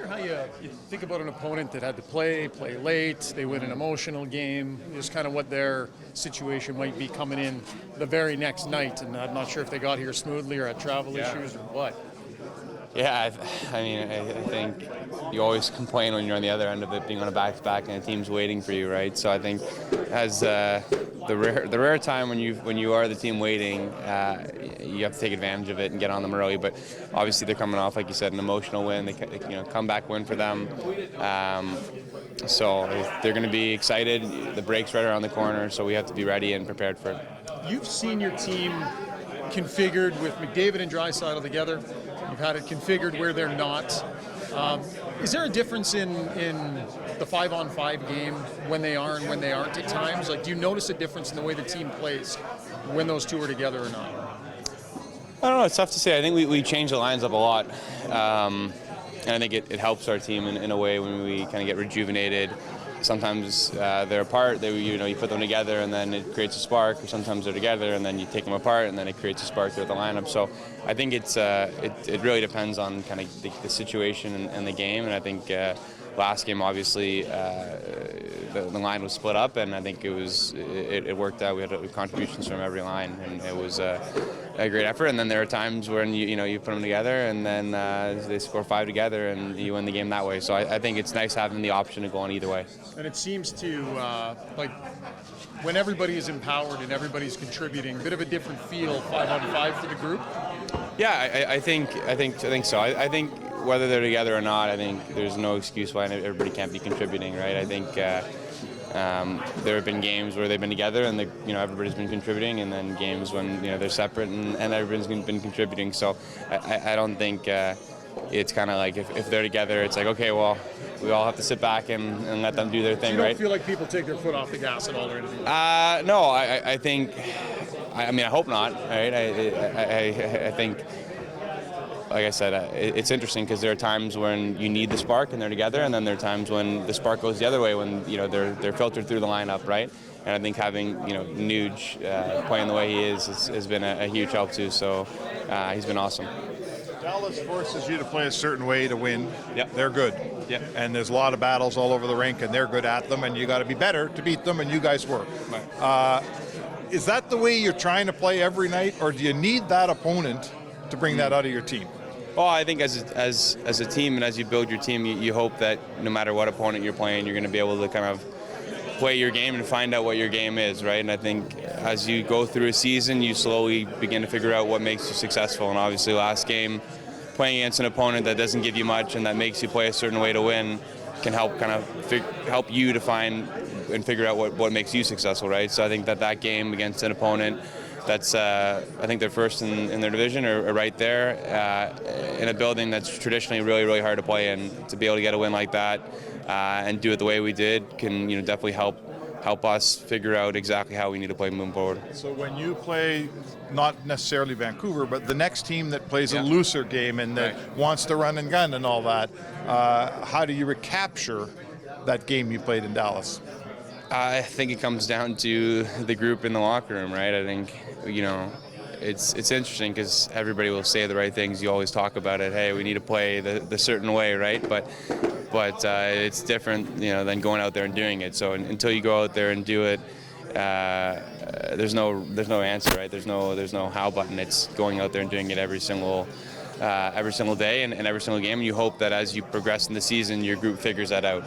wonder how you think about an opponent that had to play late, they win an emotional game, just kind of what their situation might be coming in the very next night. And I'm not sure if they got here smoothly or had travel issues or what. Yeah, I think you always complain when you're on the other end of it, being on a back-to-back and a team's waiting for you, right? So I think as the rare time when you are the team waiting, you have to take advantage of it and get on them early. But obviously they're coming off, like you said, an emotional win. They comeback win for them. So they're going to be excited. The break's right around the corner, so we have to be ready and prepared for it. You've seen your team configured with McDavid and Draisaitl together. You've had it configured where they're not. Is there a difference in the 5-on-5 game when they are and when they aren't at times? Like, do you notice a difference in the way the team plays when those two are together or not? I don't know. It's tough to say. I think we change the lines up a lot. And I think it helps our team in a way when we kind of get rejuvenated. Sometimes they're apart, you put them together and then it creates a spark, or sometimes they're together and then you take them apart and then it creates a spark throughout the lineup. So I think it really depends on kind of the situation and the game, and I think last game obviously the line was split up, and I think it worked out. We had contributions from every line, and it was a great effort. And then there are times when you put them together and then they score 5 together and you win the game that way. So I think it's nice having the option to go on either way. And it seems to like when everybody is empowered and everybody's contributing, a bit of a different feel 5-on-5 for the group. Yeah, I think so. I think whether they're together or not, I think there's no excuse why everybody can't be contributing, right? I think there have been games where they've been together and everybody's been contributing, and then games when they're separate and everybody's been contributing. So I don't think it's kind of like if they're together, it's like, okay, well, we all have to sit back and let them do their thing, you don't right? feel like people take their foot off the gas at all or anything? No, I think. I hope not. Right? I think. Like I said, it's interesting because there are times when you need the spark and they're together, and then there are times when the spark goes the other way when they're filtered through the lineup, right? And I think having Nuge playing the way he has been a huge help too. So he's been awesome. Dallas forces you to play a certain way to win. Yep. They're good. Yep. And there's a lot of battles all over the rink, and they're good at them, and you got to be better to beat them, and you guys work. Right. Is that the way you're trying to play every night, or do you need that opponent to bring that out of your team? Well, I think as a team and as you build your team, you hope that no matter what opponent you're playing, you're going to be able to kind of play your game and find out what your game is, right? And I think as you go through a season, you slowly begin to figure out what makes you successful. And obviously last game, playing against an opponent that doesn't give you much and that makes you play a certain way to win can help kind of help you to find and figure out what makes you successful, right? So I think that game against an opponent that's, I think they're first in their division or right there in a building that's traditionally really, really hard to play in. To be able to get a win like that and do it the way we did can definitely help us figure out exactly how we need to play moving forward. So when you play, not necessarily Vancouver, but the next team that plays a looser game and that wants to run and gun and all that, how do you recapture that game you played in Dallas? I think it comes down to the group in the locker room, right? I think, it's interesting because everybody will say the right things. You always talk about it. Hey, we need to play the certain way, right? But it's different, than going out there and doing it. So until you go out there and do it, there's no answer, right? There's no how button. It's going out there and doing it every single day and every single game. And you hope that as you progress in the season, your group figures that out.